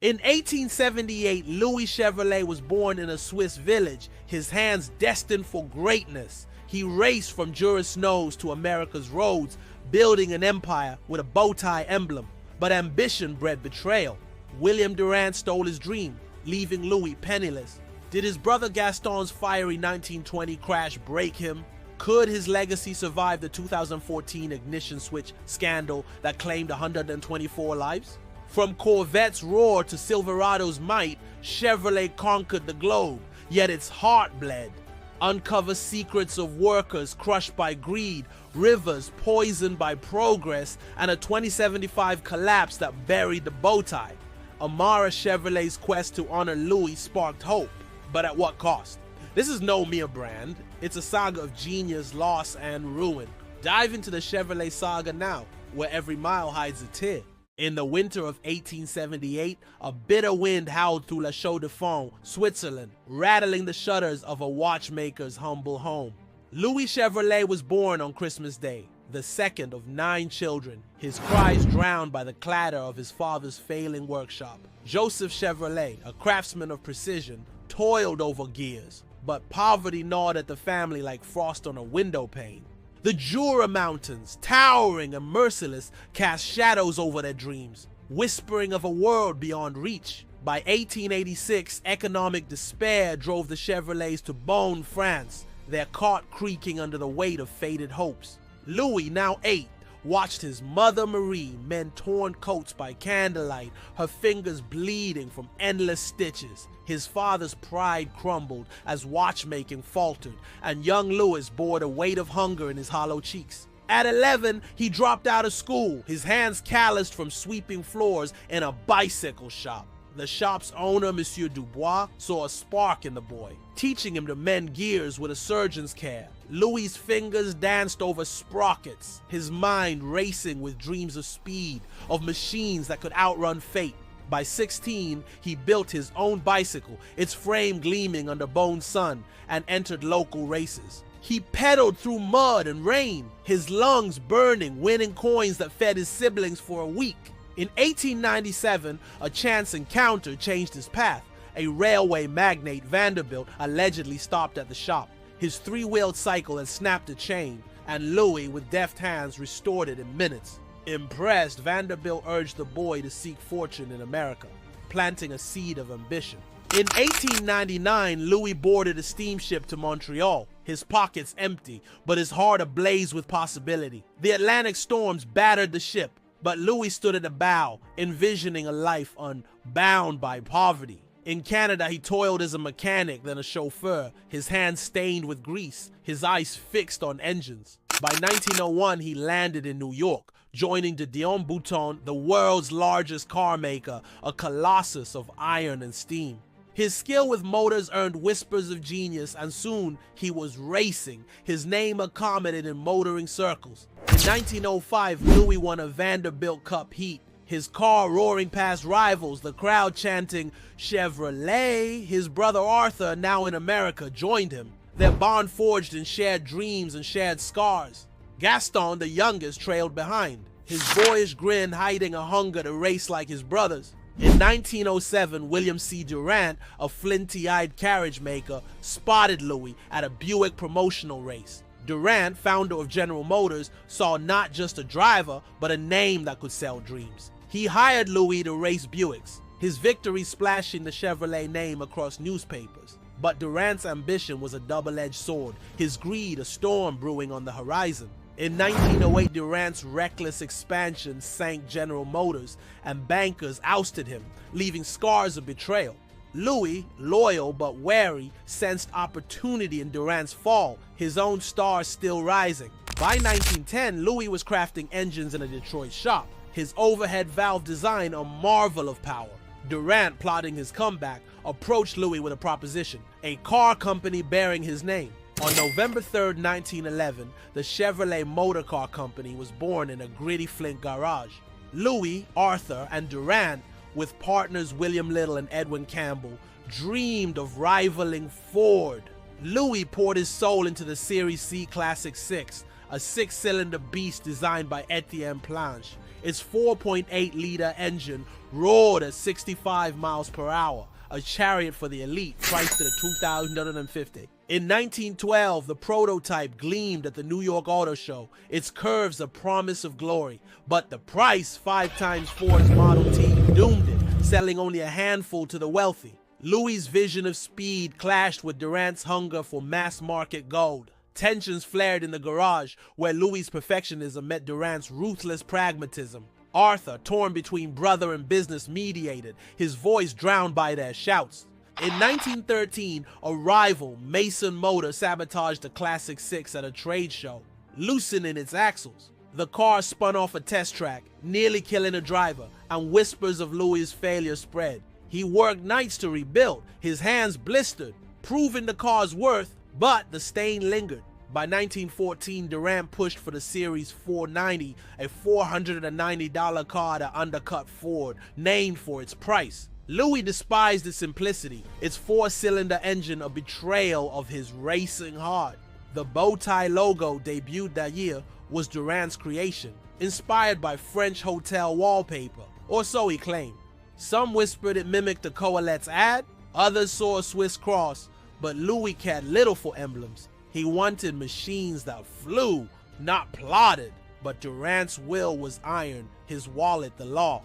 In 1878, Louis Chevrolet was born in a Swiss village, his hands destined for greatness. He raced from Juris Nose to America's roads, building an empire with a bow tie emblem. But ambition bred betrayal. William Durant stole his dream, leaving Louis penniless. Did his brother Gaston's fiery 1920 crash break him? Could his legacy survive the 2014 ignition switch scandal that claimed 124 lives? From Corvette's roar to Silverado's might, Chevrolet conquered the globe, yet its heart bled. Uncover secrets of workers crushed by greed, rivers poisoned by progress, and a 2075 collapse that buried the bow tie. Amara Chevrolet's quest to honor Louis sparked hope, but at what cost? This is no mere brand, it's a saga of genius, loss, and ruin. Dive into the Chevrolet saga now, where every mile hides a tear. In the winter of 1878, a bitter wind howled through La Chaux-de-Fonds, Switzerland, rattling the shutters of a watchmaker's humble home. Louis Chevrolet was born on Christmas Day, the second of 9 children, his cries drowned by the clatter of his father's failing workshop. Joseph Chevrolet, a craftsman of precision, toiled over gears, but poverty gnawed at the family like frost on a window pane. The Jura Mountains, towering and merciless, cast shadows over their dreams, whispering of a world beyond reach. By 1886, economic despair drove the Chevrolets to Beaune, France, their cart creaking under the weight of faded hopes. Louis, now 8, watched his mother Marie mend torn coats by candlelight, her fingers bleeding from endless stitches. His father's pride crumbled as watchmaking faltered, and young Louis bore the weight of hunger in his hollow cheeks. At 11, he dropped out of school, his hands calloused from sweeping floors in a bicycle shop. The shop's owner, Monsieur Dubois, saw a spark in the boy, teaching him to mend gears with a surgeon's care. Louis's fingers danced over sprockets, his mind racing with dreams of speed, of machines that could outrun fate. By 16, he built his own bicycle, its frame gleaming under Beaune's sun, and entered local races. He pedaled through mud and rain, his lungs burning, winning coins that fed his siblings for a week. In 1897, a chance encounter changed his path. A railway magnate, Vanderbilt, allegedly stopped at the shop. His 3-wheeled cycle had snapped a chain, and Louis, with deft hands, restored it in minutes. Impressed, Vanderbilt urged the boy to seek fortune in America, planting a seed of ambition. In 1899, Louis boarded a steamship to Montreal, his pockets empty, but his heart ablaze with possibility. The Atlantic storms battered the ship, but Louis stood at the bow, envisioning a life unbound by poverty. In Canada, he toiled as a mechanic, then a chauffeur, his hands stained with grease, his eyes fixed on engines. By 1901, he landed in New York, joining de Dion Bouton, the world's largest car maker, a colossus of iron and steam. His skill with motors earned whispers of genius, and soon he was racing, his name accommodated in motoring circles. In 1905, Louis won a Vanderbilt Cup heat, his car roaring past rivals, the crowd chanting Chevrolet. His brother Arthur, now in America, joined him, their bond forged in shared dreams and shared scars. Gaston, the youngest, trailed behind, his boyish grin hiding a hunger to race like his brothers. In 1907, William C. Durant, a flinty-eyed carriage maker, spotted Louis at a Buick promotional race. Durant, founder of General Motors, saw not just a driver, but a name that could sell dreams. He hired Louis to race Buicks, his victory splashing the Chevrolet name across newspapers. But Durant's ambition was a double-edged sword, his greed a storm brewing on the horizon. In 1908, Durant's reckless expansion sank General Motors, and bankers ousted him, leaving scars of betrayal. Louis, loyal but wary, sensed opportunity in Durant's fall, his own star still rising. By 1910, Louis was crafting engines in a Detroit shop, his overhead valve design a marvel of power. Durant, plotting his comeback, approached Louis with a proposition, a car company bearing his name. On November 3, 1911, the Chevrolet Motor Car Company was born in a gritty Flint garage. Louis, Arthur, and Durant, with partners William Little and Edwin Campbell, dreamed of rivaling Ford. Louis poured his soul into the Series C Classic 6, a 6-cylinder beast designed by Etienne Planche. Its 4.8-liter engine roared at 65 miles per hour, a chariot for the elite priced at $2,250. In 1912, the prototype gleamed at the New York Auto Show, its curves a promise of glory, but the price, 5 times Ford's Model T, doomed it, selling only a handful to the wealthy. Louis' vision of speed clashed with Durant's hunger for mass-market gold. Tensions flared in the garage, where Louis' perfectionism met Durant's ruthless pragmatism. Arthur, torn between brother and business, mediated, his voice drowned by their shouts. In 1913, a rival, Mason Motor, sabotaged the Classic 6 at a trade show, loosening its axles. The car spun off a test track, nearly killing a driver, and whispers of Louis' failure spread. He worked nights to rebuild, his hands blistered, proving the car's worth, but the stain lingered. By 1914, Durant pushed for the Series 490, a $490 car that undercut Ford, named for its price. Louis despised its simplicity, its 4-cylinder engine a betrayal of his racing heart. The bowtie logo, debuted that year, was Durant's creation, inspired by French hotel wallpaper, or so he claimed. Some whispered it mimicked the Coalette's ad, others saw a Swiss cross, but Louis cared little for emblems. He wanted machines that flew, not plodded, but Durant's will was iron, his wallet the law.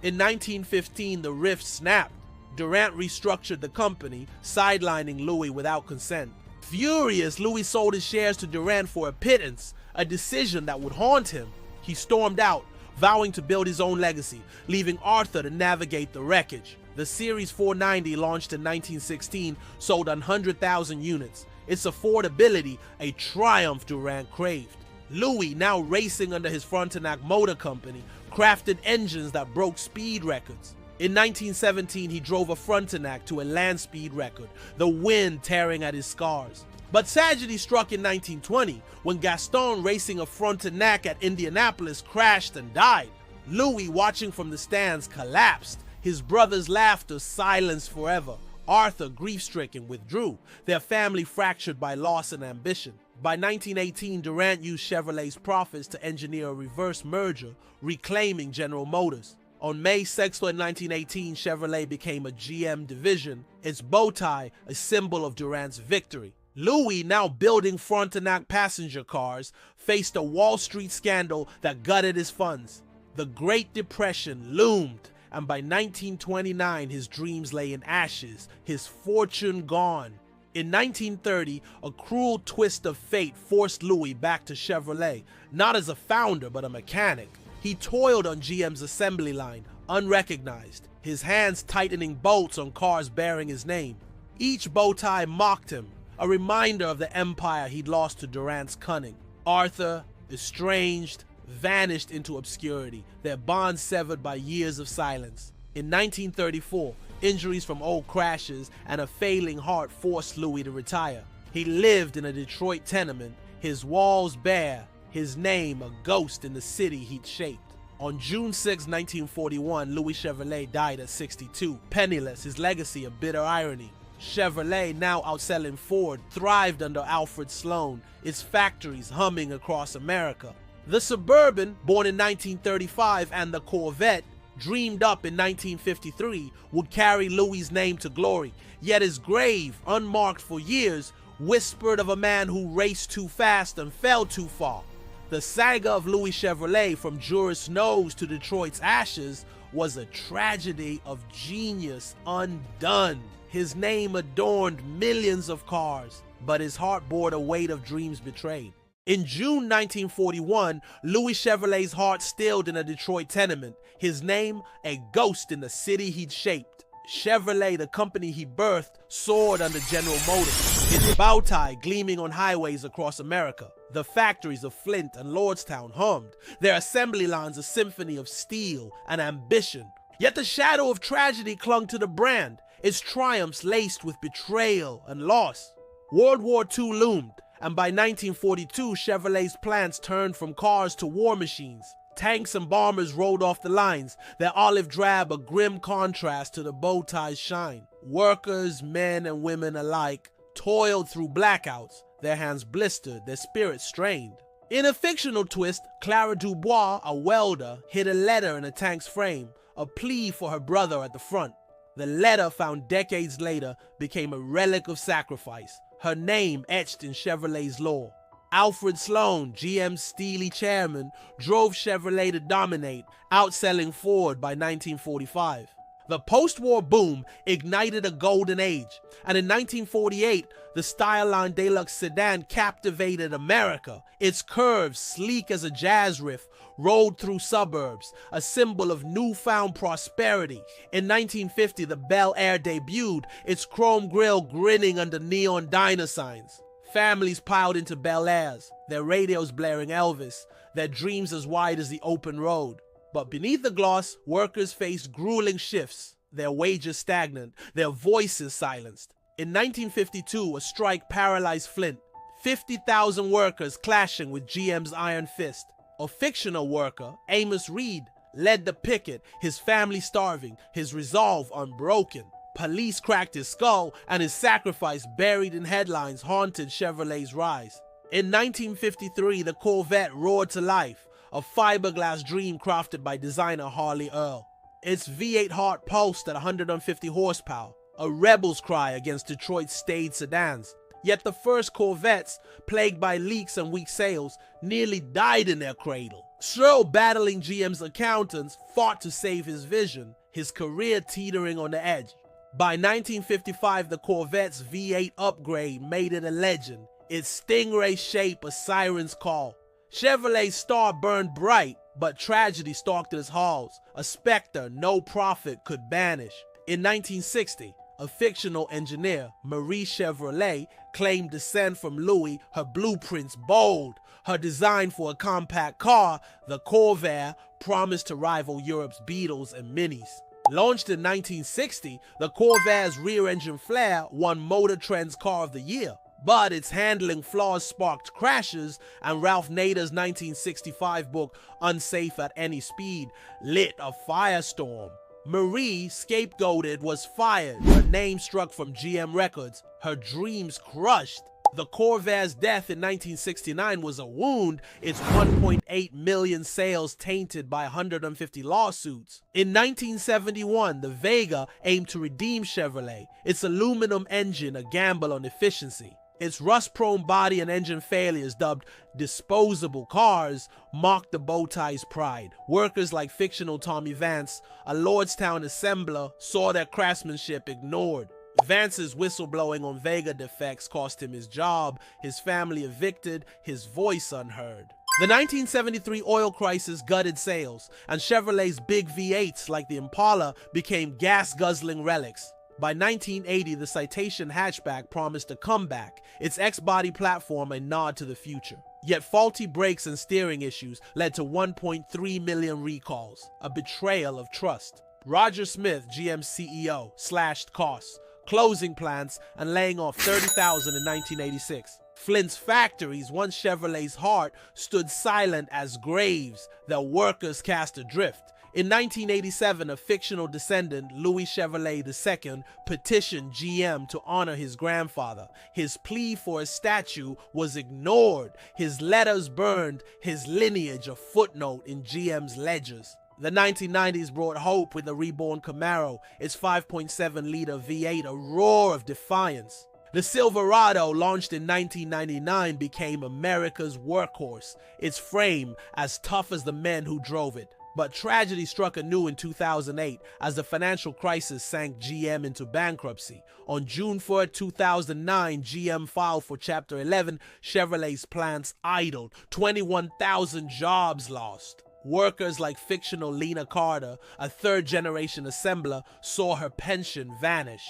In 1915, the rift snapped. Durant restructured the company, sidelining Louis without consent. Furious, Louis sold his shares to Durant for a pittance, a decision that would haunt him. He stormed out, vowing to build his own legacy, leaving Arthur to navigate the wreckage. The Series 490, launched in 1916, sold 100,000 units. Its affordability, a triumph Durant craved. Louis, now racing under his Frontenac Motor Company, crafted engines that broke speed records. In 1917, he drove a Frontenac to a land speed record, the wind tearing at his scars. But tragedy struck in 1920, when Gaston, racing a Frontenac at Indianapolis, crashed and died. Louis, watching from the stands, collapsed, his brother's laughter silenced forever. Arthur, grief-stricken, withdrew, their family fractured by loss and ambition. By 1918, Durant used Chevrolet's profits to engineer a reverse merger, reclaiming General Motors. On May 6, 1918, Chevrolet became a GM division, its bow tie a symbol of Durant's victory. Louis, now building Frontenac passenger cars, faced a Wall Street scandal that gutted his funds. The Great Depression loomed, and by 1929 his dreams lay in ashes, his fortune gone. In 1930, a cruel twist of fate forced Louis back to Chevrolet, not as a founder but a mechanic. He toiled on GM's assembly line, unrecognized, his hands tightening bolts on cars bearing his name. Each bow tie mocked him, a reminder of the empire he'd lost to Durant's cunning. Arthur, estranged, vanished into obscurity, their bonds severed by years of silence. In 1934, injuries from old crashes and a failing heart forced Louis to retire. He lived in a Detroit tenement, his walls bare, his name a ghost in the city he'd shaped. On June 6, 1941, Louis Chevrolet died at 62, penniless, his legacy a bitter irony. Chevrolet, now outselling Ford, thrived under Alfred Sloan, its factories humming across America. The Suburban, born in 1935, and the Corvette, dreamed up in 1953, would carry Louis' name to glory, yet his grave, unmarked for years, whispered of a man who raced too fast and fell too far. The saga of Louis Chevrolet, from Juris Nose to Detroit's ashes, was a tragedy of genius undone. His name adorned millions of cars, but his heart bore the weight of dreams betrayed. In June 1941, Louis Chevrolet's heart stilled in a Detroit tenement, his name a ghost in the city he'd shaped. Chevrolet, the company he birthed, soared under General Motors, its bow tie gleaming on highways across America. The factories of Flint and Lordstown hummed, their assembly lines a symphony of steel and ambition. Yet the shadow of tragedy clung to the brand, its triumphs laced with betrayal and loss. World War II loomed, and by 1942, Chevrolet's plants turned from cars to war machines. Tanks and bombers rolled off the lines, their olive drab a grim contrast to the bow tie's shine. Workers, men and women alike, toiled through blackouts, their hands blistered, their spirits strained. In a fictional twist, Clara Dubois, a welder, hid a letter in a tank's frame, a plea for her brother at the front. The letter, found decades later, became a relic of sacrifice, her name etched in Chevrolet's lore. Alfred Sloan, GM's steely chairman, drove Chevrolet to dominate, outselling Ford by 1945. The post-war boom ignited a golden age, and in 1948, the Styleline Deluxe sedan captivated America. Its curves, sleek as a jazz riff, rolled through suburbs, a symbol of newfound prosperity. In 1950, the Bel Air debuted, its chrome grille grinning under neon diner signs. Families piled into Bel Airs, their radios blaring Elvis, their dreams as wide as the open road. But beneath the gloss, workers faced grueling shifts, their wages stagnant, their voices silenced. In 1952, a strike paralyzed Flint, 50,000 workers clashing with GM's iron fist. A fictional worker, Amos Reed, led the picket, his family starving, his resolve unbroken. Police cracked his skull, and his sacrifice, buried in headlines, haunted Chevrolet's rise. In 1953, the Corvette roared to life, a fiberglass dream crafted by designer Harley Earl. Its V8 heart pulsed at 150 horsepower, a rebel's cry against Detroit's staid sedans. Yet the first Corvettes, plagued by leaks and weak sales, nearly died in their cradle. Still battling GM's accountants, fought to save his vision, his career teetering on the edge. By 1955, the Corvette's V8 upgrade made it a legend, its Stingray shape a siren's call. Chevrolet's star burned bright, but tragedy stalked its halls, a specter no prophet could banish. In 1960, a fictional engineer, Amara Chevrolet, claimed descent from Louis, her blueprints bold. Her design for a compact car, the Corvair, promised to rival Europe's Beetles and Minis. Launched in 1960, the Corvair's rear-engine flare won Motor Trend's Car of the Year. But its handling flaws sparked crashes, and Ralph Nader's 1965 book, Unsafe at Any Speed, lit a firestorm. Marie, scapegoated, was fired, her name struck from GM records, her dreams crushed. The Corvair's death in 1969 was a wound, its 1.8 million sales tainted by 150 lawsuits. In 1971, the Vega aimed to redeem Chevrolet, its aluminum engine a gamble on efficiency. Its rust-prone body and engine failures, dubbed disposable cars, mocked the bowtie's pride. Workers like fictional Tommy Vance, a Lordstown assembler, saw their craftsmanship ignored. Vance's whistleblowing on Vega defects cost him his job, his family evicted, his voice unheard. The 1973 oil crisis gutted sales, and Chevrolet's big V8s like the Impala became gas-guzzling relics. By 1980, the Citation hatchback promised a comeback, its X-body platform a nod to the future. Yet faulty brakes and steering issues led to 1.3 million recalls, a betrayal of trust. Roger Smith, GM CEO, slashed costs, closing plants, and laying off 30,000 in 1986. Flint's factories, once Chevrolet's heart, stood silent as graves, their workers cast adrift. In 1987, a fictional descendant, Louis Chevrolet II, petitioned GM to honor his grandfather. His plea for a statue was ignored, his letters burned, his lineage a footnote in GM's ledgers. The 1990s brought hope with the reborn Camaro, its 5.7-liter V8 a roar of defiance. The Silverado, launched in 1999, became America's workhorse, its frame as tough as the men who drove it. But tragedy struck anew in 2008 as the financial crisis sank GM into bankruptcy. On June 4, 2009, GM filed for Chapter 11, Chevrolet's plants idled, 21,000 jobs lost. Workers like fictional Lena Carter, a third-generation assembler, saw her pension vanish.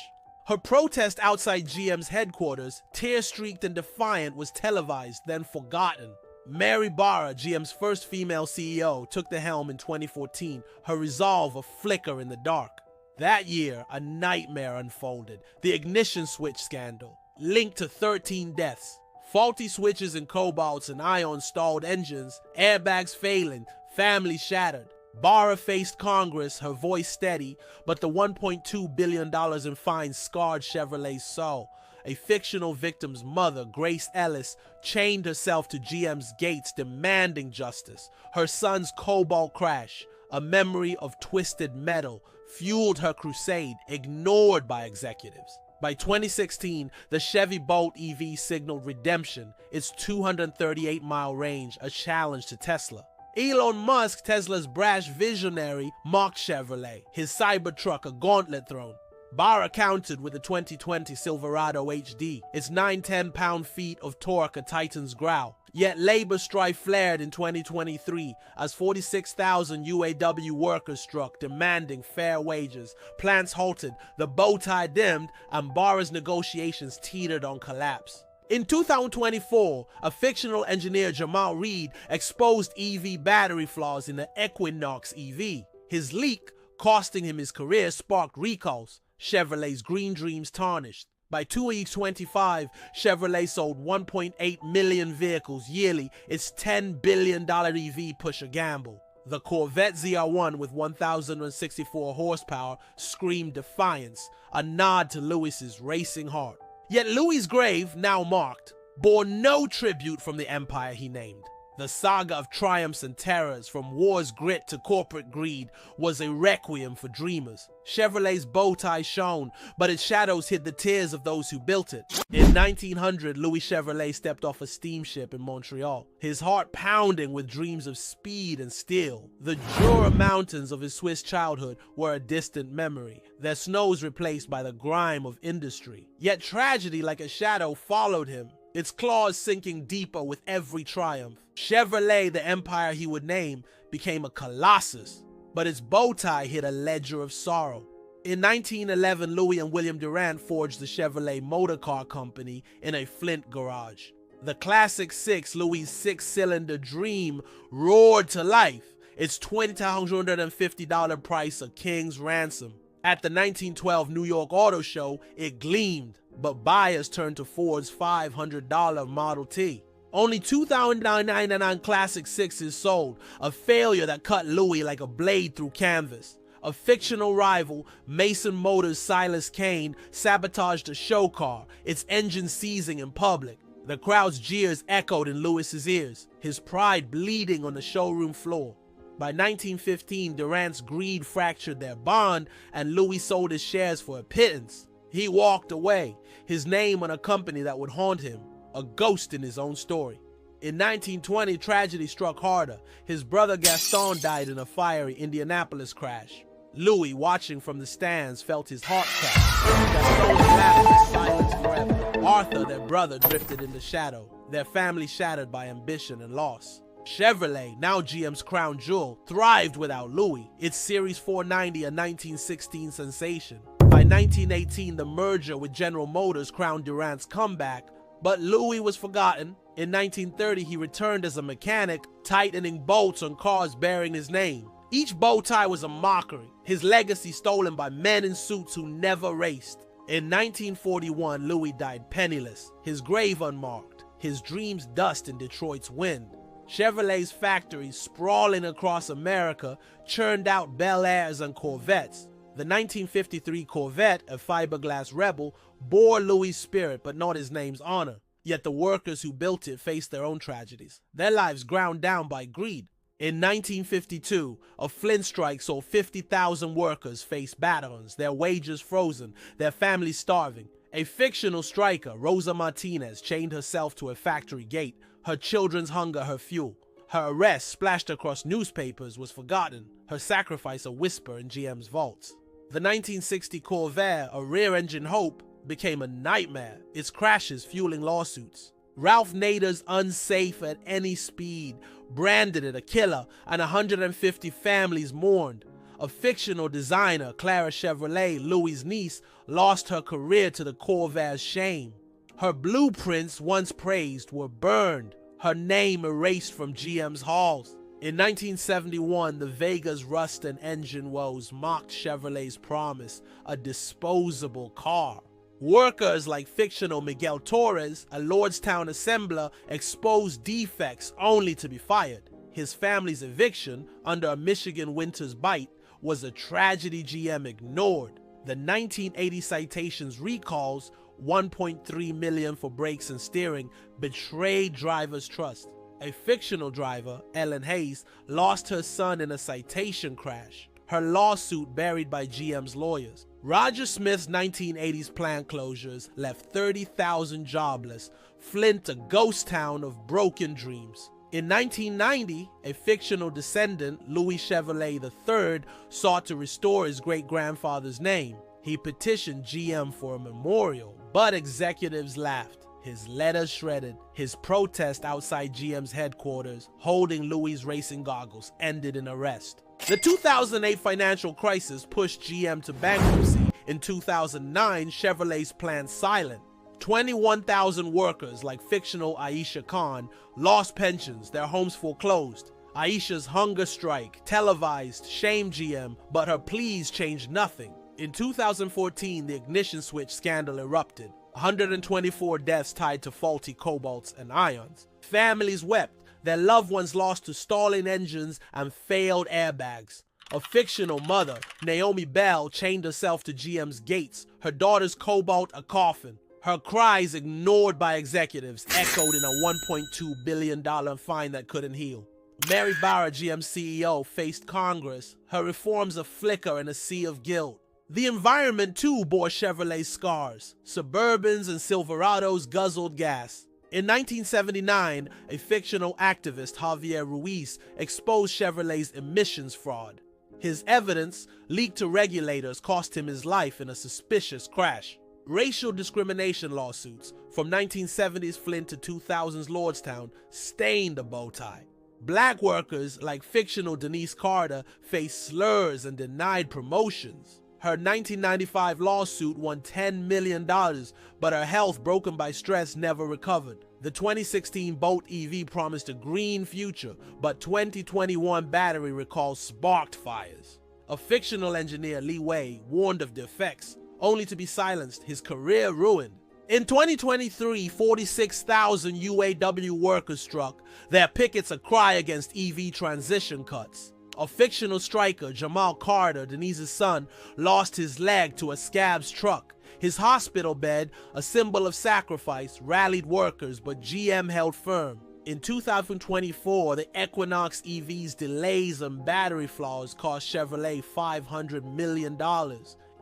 Her protest outside GM's headquarters, tear-streaked and defiant, was televised, then forgotten. Mary Barra, GM's first female CEO, took the helm in 2014, her resolve a flicker in the dark. That year, a nightmare unfolded, the ignition switch scandal, linked to 13 deaths. Faulty switches and cobalts and ion-stalled engines, airbags failing, families shattered. Barra faced Congress, her voice steady, but the $1.2 billion in fines scarred Chevrolet's soul. a fictional victim's mother, Grace Ellis, chained herself to GM's gates demanding justice. Her son's Cobalt crash, a memory of twisted metal, fueled her crusade, ignored by executives. By 2016, the Chevy Bolt EV signaled redemption, its 238-mile range a challenge to Tesla. Elon Musk, Tesla's brash visionary, mocked Chevrolet, his Cybertruck a gauntlet thrown. Barra countered with the 2020 Silverado HD, its 910 pound-feet of torque a Titan's growl. Yet labor strife flared in 2023 as 46,000 UAW workers struck, demanding fair wages. Plants halted, the bow tie dimmed, and Barra's negotiations teetered on collapse. In 2024, a fictional engineer, Jamal Reed, exposed EV battery flaws in the Equinox EV. His leak, costing him his career, sparked recalls. Chevrolet's green dreams tarnished. By 2025, Chevrolet sold 1.8 million vehicles yearly, its $10 billion EV push a gamble. The Corvette ZR1 with 1,064 horsepower screamed defiance, a nod to Lewis's racing heart. Yet Louis' grave, now marked, bore no tribute from the empire he named. The saga of triumphs and terrors, from war's grit to corporate greed, was a requiem for dreamers. Chevrolet's bow tie shone, but its shadows hid the tears of those who built it. In 1900, Louis Chevrolet stepped off a steamship in Montreal, his heart pounding with dreams of speed and steel. The Jura mountains of his Swiss childhood were a distant memory, their snows replaced by the grime of industry. Yet tragedy, like a shadow, followed him, its claws sinking deeper with every triumph. Chevrolet, the empire he would name, became a colossus, but its bow tie hid a ledger of sorrow. In 1911, Louis and William Durant forged the Chevrolet Motor Car Company in a Flint garage. The Classic 6, Louis' six-cylinder dream, roared to life, its $2,250 price a king's ransom. At the 1912 New York Auto Show, it gleamed, but buyers turned to Ford's $500 Model T. Only 2,999 Classic 6s sold, a failure that cut Louis like a blade through canvas. A fictional rival, Mason Motors' Silas Kane, sabotaged a show car, its engine seizing in public. The crowd's jeers echoed in Lewis's ears, his pride bleeding on the showroom floor. By 1915, Durant's greed fractured their bond, and Louis sold his shares for a pittance. He walked away, his name on a company that would haunt him, a ghost in his own story. In 1920, tragedy struck harder. His brother Gaston died in a fiery Indianapolis crash. Louis, watching from the stands, felt his heart catch. Gaston's laughter was silenced forever. Arthur, their brother, drifted into shadow, their family shattered by ambition and loss. Chevrolet, now GM's crown jewel, thrived without Louis, its Series 490 a 1916 sensation. By 1918, the merger with General Motors crowned Durant's comeback, but Louis was forgotten. In 1930, he returned as a mechanic, tightening bolts on cars bearing his name. Each bow tie was a mockery, his legacy stolen by men in suits who never raced. In 1941, Louis died penniless, his grave unmarked, his dreams dust in Detroit's wind. Chevrolet's factories, sprawling across America, churned out Bel Airs and Corvettes. The 1953 Corvette, a fiberglass rebel, bore Louis' spirit but not his name's honor. Yet the workers who built it faced their own tragedies, their lives ground down by greed. In 1952, a Flint strike saw 50,000 workers face batons, their wages frozen, their families starving. A fictional striker, Rosa Martinez, chained herself to a factory gate, her children's hunger her fuel. Her arrest, splashed across newspapers, was forgotten, her sacrifice a whisper in GM's vaults. The 1960 Corvair, a rear-engine hope, became a nightmare, its crashes fueling lawsuits. Ralph Nader's unsafe at any speed branded it a killer, and 150 families mourned. A fictional designer, Clara Chevrolet, Louis' niece, lost her career to the Corvair's shame. Her blueprints, once praised, were burned, her name erased from GM's halls. In 1971, the Vega's rust and engine woes mocked Chevrolet's promise, a disposable car. Workers like fictional Miguel Torres, a Lordstown assembler, exposed defects only to be fired. His family's eviction, under a Michigan winter's bite, was a tragedy GM ignored. The 1980 Citations recalls $1.3 million for brakes and steering, betrayed drivers' trust. A fictional driver, Ellen Hayes, lost her son in a citation crash. Her lawsuit buried by GM's lawyers. Roger Smith's 1980s plant closures left 30,000 jobless. Flint a ghost town of broken dreams. In 1990, a fictional descendant, Louis Chevrolet III, sought to restore his great-grandfather's name. He petitioned GM for a memorial, but executives laughed. His letters shredded. His protest outside GM's headquarters, holding Louis' racing goggles, ended in arrest. The 2008 financial crisis pushed GM to bankruptcy. In 2009, Chevrolet's plan silent. 21,000 workers, like fictional Aisha Khan, lost pensions, their homes foreclosed. Aisha's hunger strike, televised, shamed GM, but her pleas changed nothing. In 2014, the ignition switch scandal erupted. 124 deaths tied to faulty cobalts and ions. Families wept, their loved ones lost to stalling engines and failed airbags. A fictional mother, Naomi Bell, chained herself to GM's gates, her daughter's cobalt a coffin. Her cries, ignored by executives, echoed in a $1.2 billion fine that couldn't heal. Mary Barra, GM CEO, faced Congress, her reforms a flicker in a sea of guilt. The environment too bore Chevrolet's scars. Suburbans and Silverados guzzled gas. In 1979, a fictional activist, Javier Ruiz, exposed Chevrolet's emissions fraud. His evidence, leaked to regulators, cost him his life in a suspicious crash. Racial discrimination lawsuits, from 1970s Flint to 2000s Lordstown, stained the bow tie. Black workers, like fictional Denise Carter, faced slurs and denied promotions. Her 1995 lawsuit won $10 million, but her health, broken by stress, never recovered. The 2016 Bolt EV promised a green future, but 2021 battery recall sparked fires. A fictional engineer, Lee Wei, warned of the effects, only to be silenced, his career ruined. In 2023, 46,000 UAW workers struck, their pickets a cry against EV transition cuts. A fictional striker, Jamal Carter, Denise's son, lost his leg to a scab's truck. His hospital bed, a symbol of sacrifice, rallied workers, but GM held firm. In 2024, the Equinox EV's delays and battery flaws cost Chevrolet $500 million.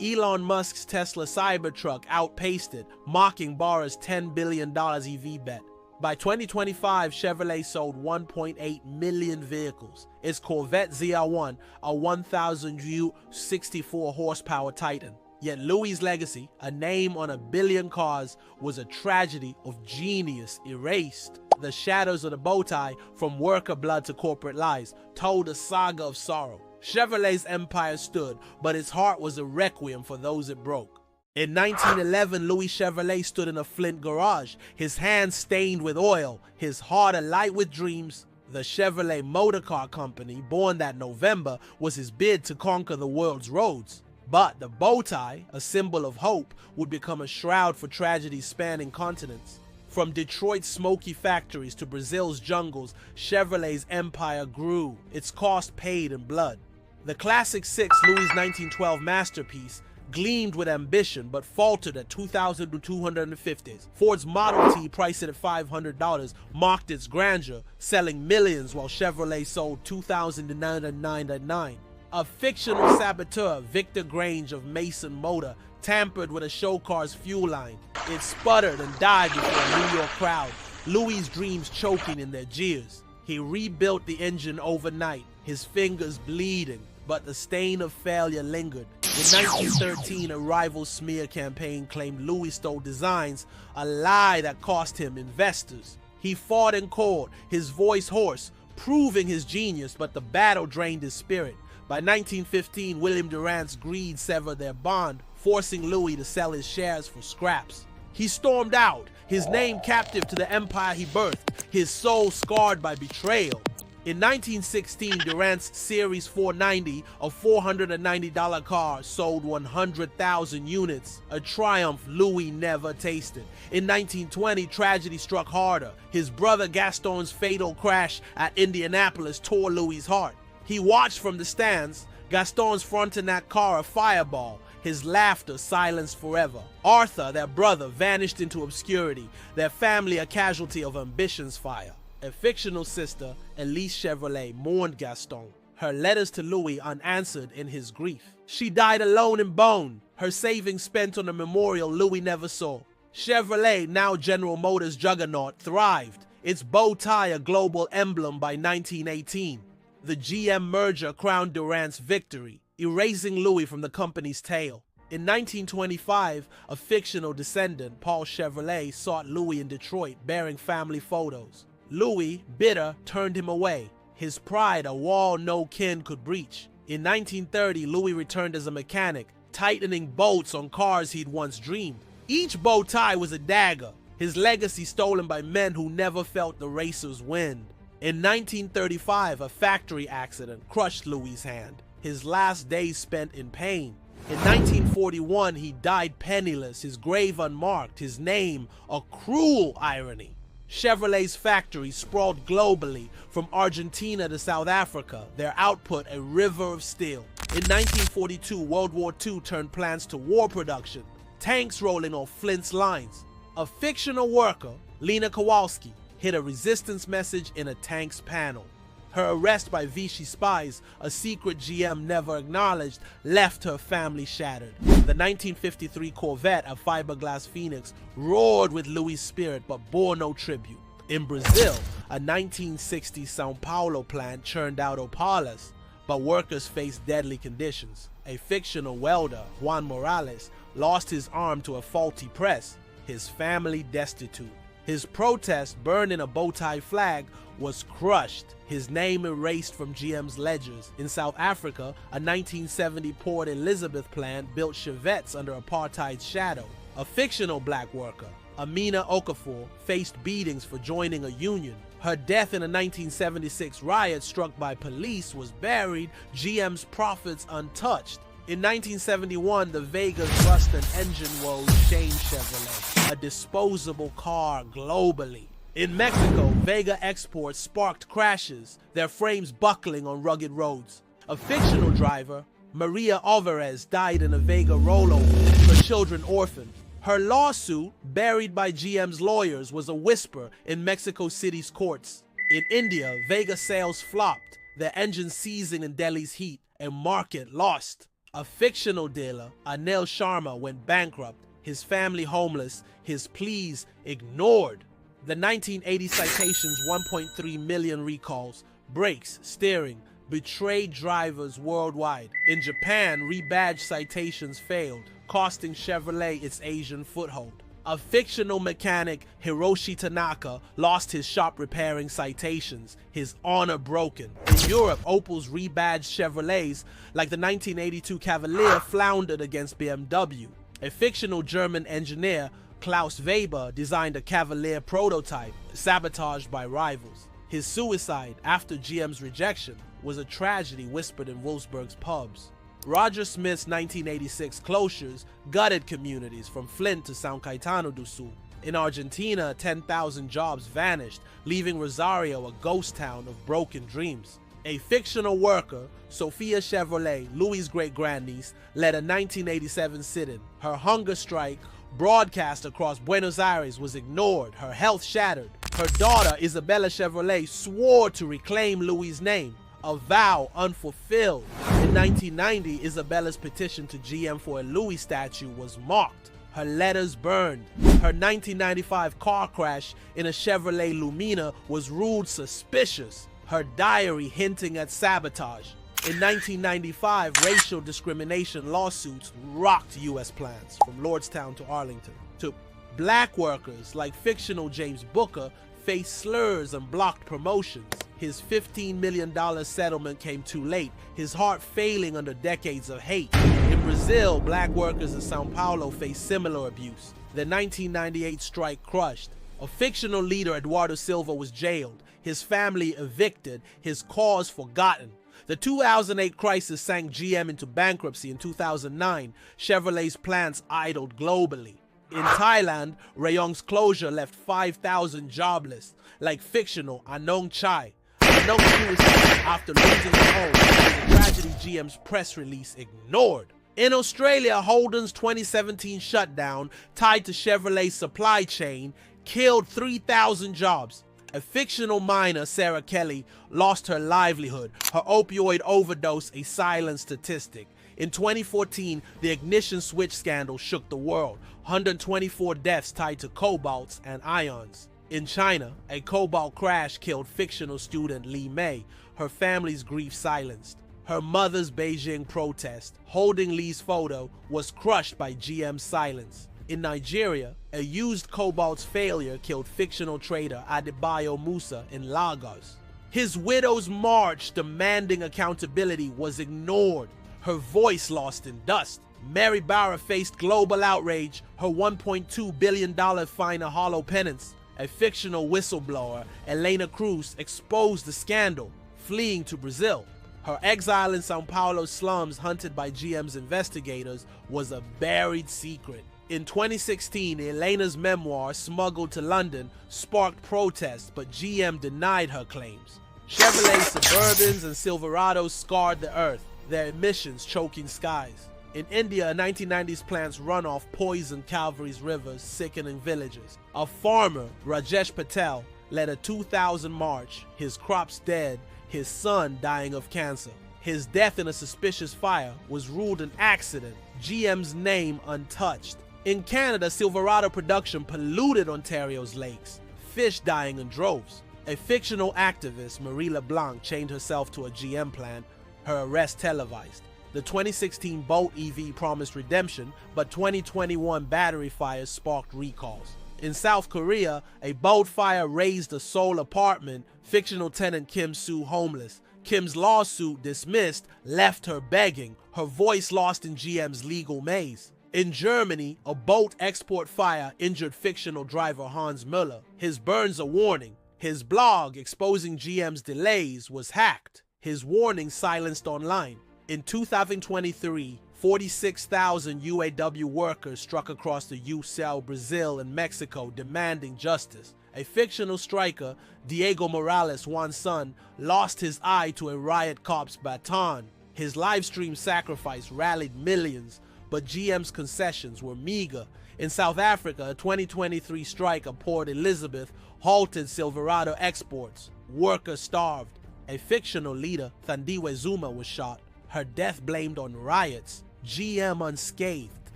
Elon Musk's Tesla Cybertruck outpaced it, mocking Barra's $10 billion EV bet. By 2025, Chevrolet sold 1.8 million vehicles. Its Corvette ZR1, a 1,000 64 horsepower Titan. Yet Louis' legacy, a name on a billion cars, was a tragedy of genius erased. The shadows of the bow tie, from worker blood to corporate lies, told a saga of sorrow. Chevrolet's empire stood, but its heart was a requiem for those it broke. In 1911, Louis Chevrolet stood in a Flint garage, his hands stained with oil, his heart alight with dreams. The Chevrolet Motor Car Company, born that November, was his bid to conquer the world's roads. But the bow tie, a symbol of hope, would become a shroud for tragedies spanning continents. From Detroit's smoky factories to Brazil's jungles, Chevrolet's empire grew, its cost paid in blood. The Classic 6, Louis' 1912 masterpiece, gleamed with ambition but faltered at $2,250. Ford's Model T, priced at $500, mocked its grandeur, selling millions while Chevrolet sold $2,099. A fictional saboteur, Victor Grange of Mason Motor, tampered with a show car's fuel line. It sputtered and died before a New York crowd, Louis' dreams choking in their jeers. He rebuilt the engine overnight, his fingers bleeding, but the stain of failure lingered. In 1913, a rival smear campaign claimed Louis stole designs, a lie that cost him investors. He fought in court, his voice hoarse, proving his genius, but the battle drained his spirit. By 1915, William Durant's greed severed their bond, forcing Louis to sell his shares for scraps. He stormed out, his name captive to the empire he birthed, his soul scarred by betrayal. In 1916, Durant's Series 490, a $490 car, sold 100,000 units, a triumph Louis never tasted. In 1920, tragedy struck harder. His brother Gaston's fatal crash at Indianapolis tore Louis' heart. He watched from the stands, Gaston's Frontenac car a fireball, his laughter silenced forever. Arthur, their brother, vanished into obscurity, their family a casualty of ambition's fire. A fictional sister, Elise Chevrolet, mourned Gaston, her letters to Louis unanswered in his grief. She died alone in bone, her savings spent on a memorial Louis never saw. Chevrolet, now General Motors' juggernaut, thrived, its bow tie a global emblem by 1918. The GM merger crowned Durant's victory, erasing Louis from the company's tale. In 1925, a fictional descendant, Paul Chevrolet, sought Louis in Detroit bearing family photos. Louis, bitter, turned him away, his pride a wall no kin could breach. In 1930, Louis returned as a mechanic, tightening bolts on cars he'd once dreamed. Each bow tie was a dagger, his legacy stolen by men who never felt the racer's wind. In 1935, a factory accident crushed Louis' hand, his last days spent in pain. In 1941, he died penniless, his grave unmarked, his name a cruel irony. Chevrolet's factories sprawled globally, from Argentina to South Africa, their output a river of steel. In 1942, World War II turned plans to war production, tanks rolling off Flint's lines. A fictional worker, Lena Kowalski, hid a resistance message in a tank's panel. Her arrest by Vichy spies, a secret GM never acknowledged, left her family shattered. The 1953 Corvette, a fiberglass Phoenix, roared with Louis' spirit but bore no tribute. In Brazil, a 1960 Sao Paulo plant churned out Opalas, but workers faced deadly conditions. A fictional welder, Juan Morales, lost his arm to a faulty press, his family destitute. His protest, burned in a bow tie flag, was crushed, his name erased from GM's ledgers. In South Africa, a 1970 Port Elizabeth plant built Chevettes under apartheid's shadow. A fictional black worker, Amina Okafor, faced beatings for joining a union. Her death in a 1976 riot struck by police was buried, GM's profits untouched. In 1971, the Vega's rust and engine woes shamed Chevrolet, a disposable car globally. In Mexico, Vega exports sparked crashes, their frames buckling on rugged roads. A fictional driver, Maria Alvarez, died in a Vega rollover, her children orphaned. Her lawsuit, buried by GM's lawyers, was a whisper in Mexico City's courts. In India, Vega sales flopped, their engines seizing in Delhi's heat, a market lost. A fictional dealer, Anil Sharma, went bankrupt, his family homeless, his pleas ignored. The 1980 citations, 1.3 million recalls, brakes, steering, betrayed drivers worldwide. In Japan, rebadged citations failed, costing Chevrolet its Asian foothold. A fictional mechanic, Hiroshi Tanaka, lost his shop repairing citations, his honor broken. In Europe, Opel's rebadged Chevrolets, like the 1982 Cavalier, floundered against BMW. A fictional German engineer, Klaus Weber, designed a Cavalier prototype, sabotaged by rivals. His suicide, after GM's rejection, was a tragedy whispered in Wolfsburg's pubs. Roger Smith's 1986 closures gutted communities from Flint to São Caetano do Sul. In Argentina, 10,000 jobs vanished, leaving Rosario a ghost town of broken dreams. A fictional worker, Sophia Chevrolet, Louis' great-grandniece, led a 1987 sit-in. Her hunger strike, broadcast across Buenos Aires, was ignored, her health shattered. Her daughter, Isabella Chevrolet, swore to reclaim Louis' name, a vow unfulfilled. In 1990, Isabella's petition to GM for a Louis statue was mocked, her letters burned. Her 1995 car crash in a Chevrolet Lumina was ruled suspicious, her diary hinting at sabotage. In 1995, racial discrimination lawsuits rocked U.S. plants, from Lordstown to Arlington. To black workers, like fictional James Booker, faced slurs and blocked promotions. His $15 million settlement came too late, his heart failing under decades of hate. In Brazil, black workers in Sao Paulo faced similar abuse. The 1998 strike crushed. A fictional leader, Eduardo Silva, was jailed, his family evicted, his cause forgotten. The 2008 crisis sank GM into bankruptcy. In 2009, Chevrolet's plants idled globally. In Thailand, Rayong's closure left 5,000 jobless, like fictional Anong Chai. Anong suicide after losing his home, the tragedy GM's press release ignored. In Australia, Holden's 2017 shutdown, tied to Chevrolet's supply chain, killed 3,000 jobs. A fictional miner, Sarah Kelly, lost her livelihood, her opioid overdose a silent statistic. In 2014, the ignition switch scandal shook the world, 124 deaths tied to cobalts and ions. In China, a cobalt crash killed fictional student Li Mei, her family's grief silenced. Her mother's Beijing protest, holding Li's photo, was crushed by GM's silence. In Nigeria, a used cobalt's failure killed fictional trader Adebayo Musa in Lagos. His widow's march demanding accountability was ignored, her voice lost in dust. Mary Barra faced global outrage, her $1.2 billion fine a hollow penance. A fictional whistleblower, Elena Cruz, exposed the scandal, fleeing to Brazil. Her exile in São Paulo's slums, hunted by GM's investigators, was a buried secret. In 2016, Elena's memoir, Smuggled to London, sparked protests, but GM denied her claims. Chevrolet Suburbans and Silverados scarred the earth, their emissions choking skies. In India, a 1990s plant's runoff poisoned Calvary's rivers, sickening villages. A farmer, Rajesh Patel, led a 2,000 march, his crops dead, his son dying of cancer. His death in a suspicious fire was ruled an accident, GM's name untouched. In Canada, Silverado production polluted Ontario's lakes, fish dying in droves. A fictional activist, Marie LeBlanc, chained herself to a GM plant, her arrest televised. The 2016 Bolt EV promised redemption, but 2021 battery fires sparked recalls. In South Korea, a Bolt fire razed a Seoul apartment, fictional tenant Kim Soo homeless. Kim's lawsuit dismissed left her begging, her voice lost in GM's legal maze. In Germany, a Bolt export fire injured fictional driver Hans Müller. His burns a warning. His blog exposing GM's delays was hacked. His warning silenced online. In 2023, 46,000 UAW workers struck across the UCL, Brazil, and Mexico demanding justice. A fictional striker, Diego Morales' one son, lost his eye to a riot cop's baton. His livestream sacrifice rallied millions, but GM's concessions were meager. In South Africa, a 2023 strike at Port Elizabeth halted Silverado exports. Workers starved. A fictional leader, Thandiwe Zuma, was shot, her death blamed on riots, GM unscathed.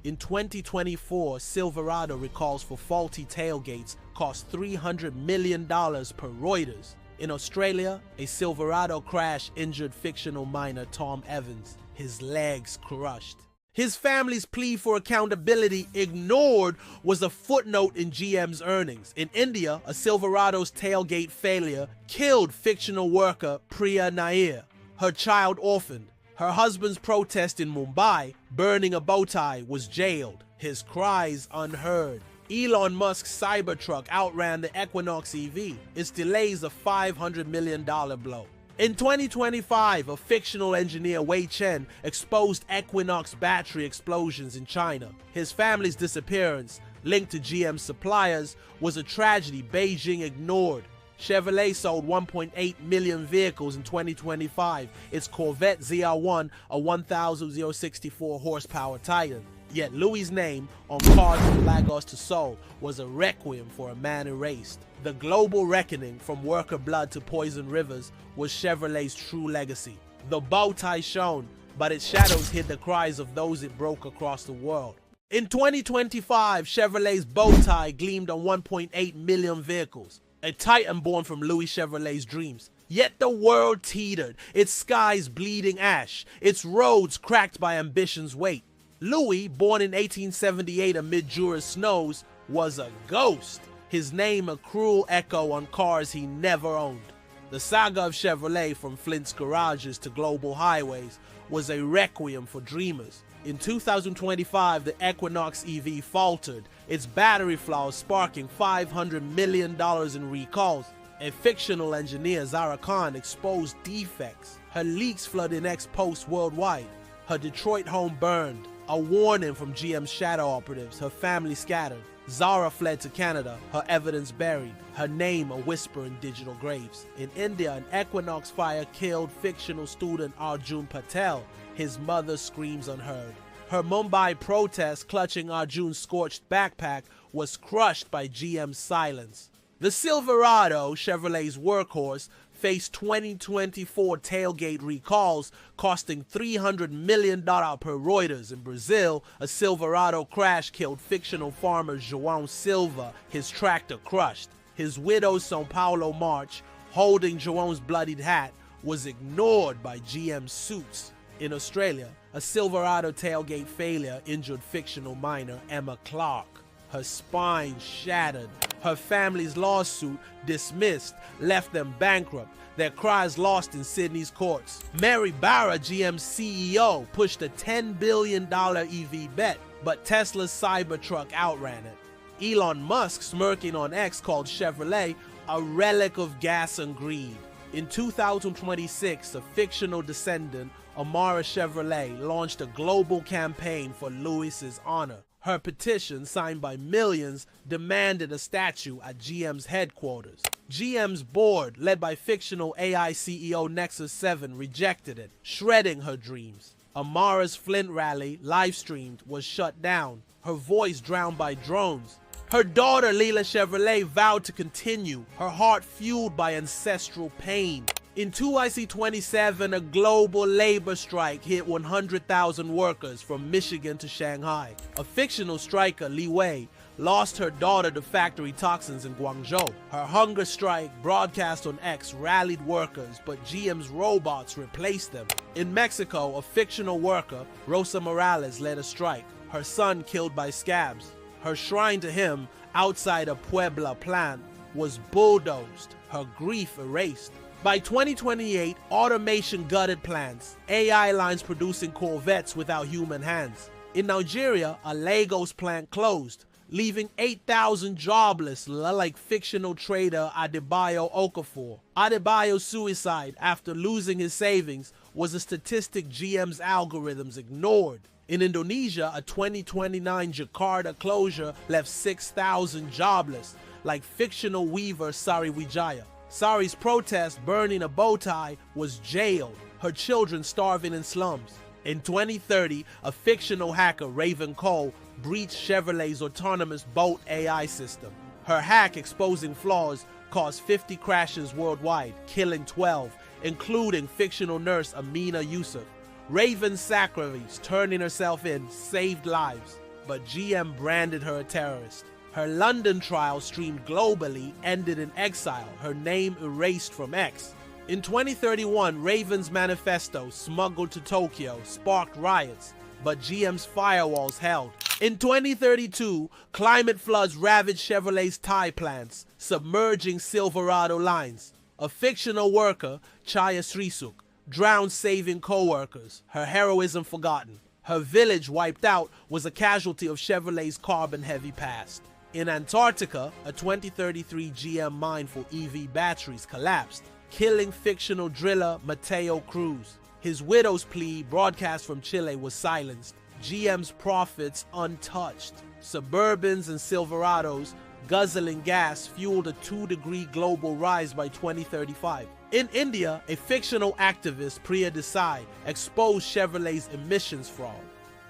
In 2024, Silverado recalls for faulty tailgates cost $300 million per Reuters. In Australia, a Silverado crash injured fictional miner Tom Evans, his legs crushed. His family's plea for accountability ignored was a footnote in GM's earnings. In India, a Silverado's tailgate failure killed fictional worker Priya Nair, her child orphaned. Her husband's protest in Mumbai, burning a bowtie, was jailed, his cries unheard. Elon Musk's Cybertruck outran the Equinox EV, its delays a $500 million blow. In 2025, a fictional engineer, Wei Chen, exposed Equinox battery explosions in China. His family's disappearance, linked to GM suppliers, was a tragedy Beijing ignored. Chevrolet sold 1.8 million vehicles in 2025, its Corvette ZR1, a 1,064 horsepower Titan. Yet Louis' name on cars from Lagos to Seoul was a requiem for a man erased. The global reckoning from worker blood to poisoned rivers was Chevrolet's true legacy. The bow tie shone, but its shadows hid the cries of those it broke across the world. In 2025, Chevrolet's bow tie gleamed on 1.8 million vehicles, a titan born from Louis Chevrolet's dreams. Yet the world teetered, its skies bleeding ash, its roads cracked by ambition's weight. Louis, born in 1878 amid Jura's snows, was a ghost, his name a cruel echo on cars he never owned. The saga of Chevrolet, from Flint's garages to global highways, was a requiem for dreamers. In 2025, the Equinox EV faltered, its battery flaws sparking $500 million in recalls. A fictional engineer, Zara Khan, exposed defects. Her leaks flooded ex-posts worldwide. Her Detroit home burned. A warning from GM's shadow operatives, her family scattered. Zara fled to Canada, her evidence buried, her name a whisper in digital graves. In India, an Equinox fire killed fictional student Arjun Patel, his mother's screams unheard. Her Mumbai protest clutching Arjun's scorched backpack was crushed by GM's silence. The Silverado, Chevrolet's workhorse, faced 2024 tailgate recalls costing $300 million per Reuters. In Brazil, a Silverado crash killed fictional farmer João Silva, his tractor crushed. His widow's São Paulo march, holding João's bloodied hat, was ignored by GM suits. In Australia, a Silverado tailgate failure injured fictional miner Emma Clark. Her spine shattered. Her family's lawsuit dismissed, left them bankrupt, their cries lost in Sydney's courts. Mary Barra, GM's CEO, pushed a $10 billion EV bet, but Tesla's Cybertruck outran it. Elon Musk, smirking on X, called Chevrolet a relic of gas and greed. In 2026, a fictional descendant, Amara Chevrolet, launched a global campaign for Lewis's honor. Her petition, signed by millions, demanded a statue at GM's headquarters. GM's board, led by fictional AI CEO Nexus 7, rejected it, shredding her dreams. Amara's Flint rally, live-streamed, was shut down, her voice drowned by drones. Her daughter, Leila Chevrolet, vowed to continue, her heart fueled by ancestral pain. In 2IC27, a global labor strike hit 100,000 workers from Michigan to Shanghai. A fictional striker, Li Wei, lost her daughter to factory toxins in Guangzhou. Her hunger strike, broadcast on X, rallied workers, but GM's robots replaced them. In Mexico, a fictional worker, Rosa Morales, led a strike, her son killed by scabs. Her shrine to him, outside a Puebla plant, was bulldozed, her grief erased. By 2028, automation gutted plants, AI lines producing Corvettes without human hands. In Nigeria, a Lagos plant closed, leaving 8,000 jobless, like fictional trader Adebayo Okafor. Adebayo's suicide after losing his savings was a statistic GM's algorithms ignored. In Indonesia, a 2029 Jakarta closure left 6,000 jobless, like fictional weaver Sari Wijaya. Sari's protest, burning a bow tie, was jailed, her children starving in slums. In 2030, a fictional hacker, Raven Cole, breached Chevrolet's autonomous boat AI system. Her hack, exposing flaws, caused 50 crashes worldwide, killing 12, including fictional nurse Amina Yusuf. Raven's sacrifice, turning herself in, saved lives, but GM branded her a terrorist. Her London trial, streamed globally, ended in exile, her name erased from X. In 2031, Raven's manifesto, smuggled to Tokyo, sparked riots, but GM's firewalls held. In 2032, climate floods ravaged Chevrolet's Thai plants, submerging Silverado lines. A fictional worker, Chaya Srisuk, drowned saving co-workers, her heroism forgotten. Her village wiped out was a casualty of Chevrolet's carbon-heavy past. In Antarctica, a 2033 GM mine for EV batteries collapsed, killing fictional driller Mateo Cruz. His widow's plea, broadcast from Chile, was silenced. GM's profits untouched. Suburbans and Silverados guzzling gas fueled a 2-degree global rise by 2035. In India, a fictional activist, Priya Desai, exposed Chevrolet's emissions fraud.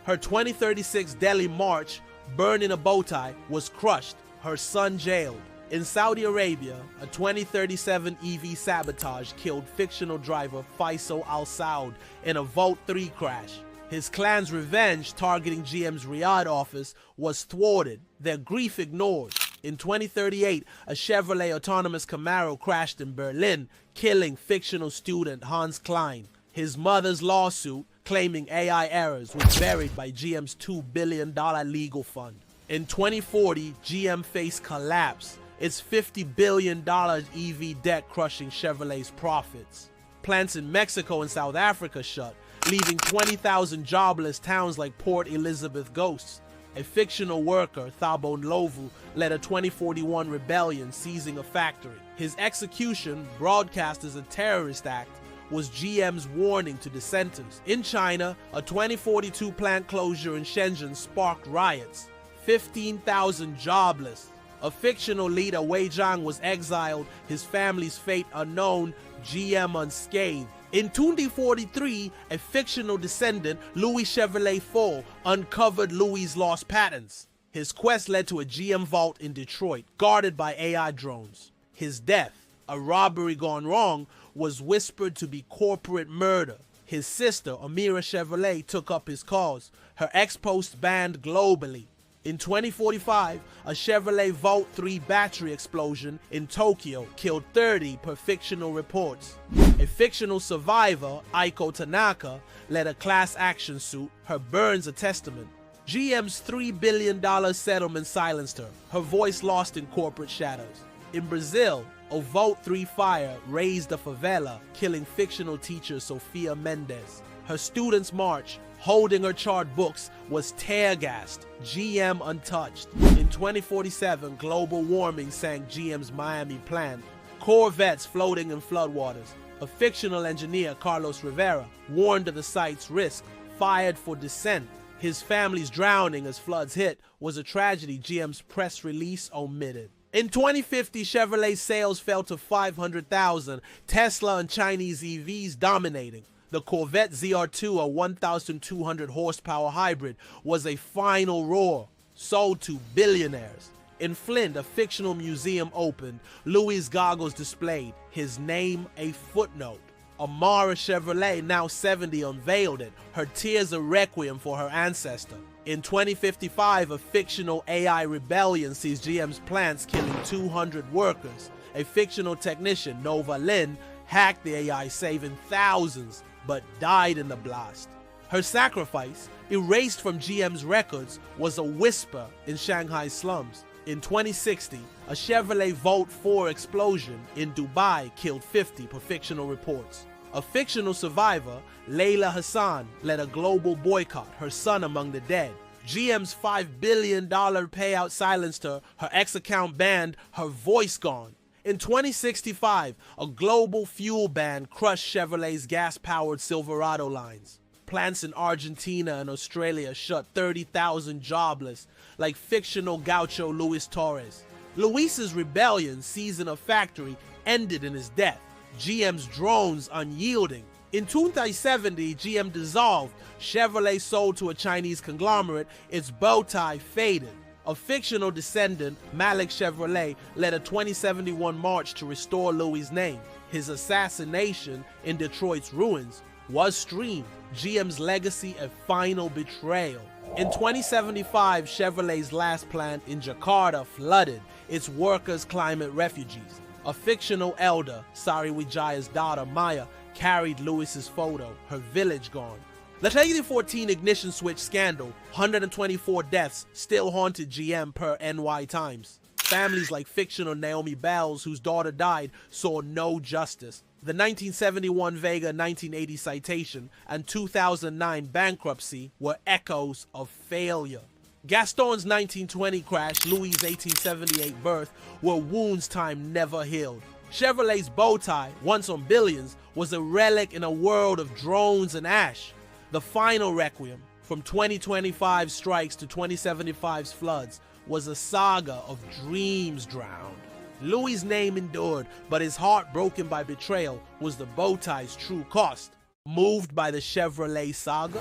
Her 2036 Delhi march, burning a bow tie, was crushed, her son jailed. In Saudi Arabia, a 2037 EV sabotage killed fictional driver Faisal Al Saud in a Volt 3 crash. His clan's revenge, targeting GM's Riyadh office, was thwarted, their grief ignored. In 2038, a Chevrolet autonomous Camaro crashed in Berlin, killing fictional student Hans Klein. His mother's lawsuit, claiming AI errors, was buried by GM's $2 billion legal fund. In 2040, GM faced collapse, its $50 billion EV debt crushing Chevrolet's profits. Plants in Mexico and South Africa shut, leaving 20,000 jobless towns like Port Elizabeth ghosts. A fictional worker, Thabo Ndlovu, led a 2041 rebellion seizing a factory. His execution, broadcast as a terrorist act, was GM's warning to dissenters. In China, a 2042 plant closure in Shenzhen sparked riots. 15,000 jobless. A fictional leader, Wei Zhang, was exiled, his family's fate unknown, GM unscathed. In 2043, a fictional descendant, Louis Chevrolet IV, uncovered Louis' lost patents. His quest led to a GM vault in Detroit, guarded by AI drones. His death, a robbery gone wrong, was whispered to be corporate murder. His sister, Amara Chevrolet, took up his cause, her ex-post banned globally. In 2045, a Chevrolet Volt 3 battery explosion in Tokyo killed 30 per fictional reports. A fictional survivor, Aiko Tanaka, led a class action suit, her burns a testament. GM's $3 billion settlement silenced her voice lost in corporate shadows. In Brazil, a Volt 3 fire razed a favela, killing fictional teacher Sofia Mendes. Her students' march, holding her charred books, was tear-gassed, GM untouched. In 2047, global warming sank GM's Miami plant, Corvettes floating in floodwaters. A fictional engineer, Carlos Rivera, warned of the site's risk, fired for dissent. His family's drowning as floods hit was a tragedy GM's press release omitted. In 2050, Chevrolet sales fell to 500,000, Tesla and Chinese EVs dominating. The Corvette ZR2, a 1,200 horsepower hybrid, was a final roar, sold to billionaires. In Flint, a fictional museum opened, Louis' goggles displayed, his name a footnote. Amara Chevrolet, now 70, unveiled it, her tears a requiem for her ancestor. In 2055, a fictional AI rebellion sees GM's plants killing 200 workers. A fictional technician, Nova Lynn, hacked the AI, saving thousands, but died in the blast. Her sacrifice, erased from GM's records, was a whisper in Shanghai slums. In 2060, a Chevrolet Volt 4 explosion in Dubai killed 50 per fictional reports. A fictional survivor, Layla Hassan, led a global boycott, her son among the dead. GM's $5 billion payout silenced her ex-account banned, her voice gone. In 2065, a global fuel ban crushed Chevrolet's gas-powered Silverado lines. Plants in Argentina and Australia shut 30,000 jobless, like fictional gaucho Luis Torres. Luis's rebellion, seizing a factory, ended in his death. GM's drones unyielding. In 2070, GM dissolved. Chevrolet sold to a Chinese conglomerate. Its bow tie faded. A fictional descendant, Malik Chevrolet, led a 2071 march to restore Louis' name. His assassination in Detroit's ruins was streamed. GM's legacy a final betrayal. In 2075, Chevrolet's last plant in Jakarta flooded, its workers climate refugees. A fictional elder, Sriwijaya's daughter Maya, carried Louis's photo, her village gone. The 2014 ignition switch scandal, 124 deaths, still haunted GM per NY Times. Families like fictional Naomi Bells, whose daughter died, saw no justice. The 1971 Vega 1980 citation and 2009 bankruptcy were echoes of failure. Gaston's 1920 crash, Louis' 1878 birth were wounds time never healed. Chevrolet's bow tie, once on billions, was a relic in a world of drones and ash. The final requiem, from 2025's strikes to 2075's floods, was a saga of dreams drowned. Louis' name endured, but his heart broken by betrayal was the bow tie's true cost. Moved by the Chevrolet saga,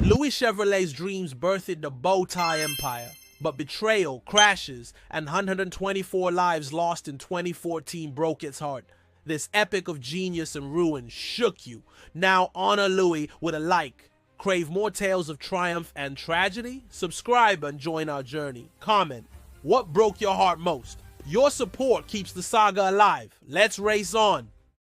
Louis Chevrolet's dreams birthed the bow tie empire, but betrayal, crashes, and 124 lives lost in 2014 broke its heart. This epic of genius and ruin shook you. Now honor Louis with a like. Crave more tales of triumph and tragedy? Subscribe and join our journey. Comment, what broke your heart most? Your support keeps the saga alive. Let's race on.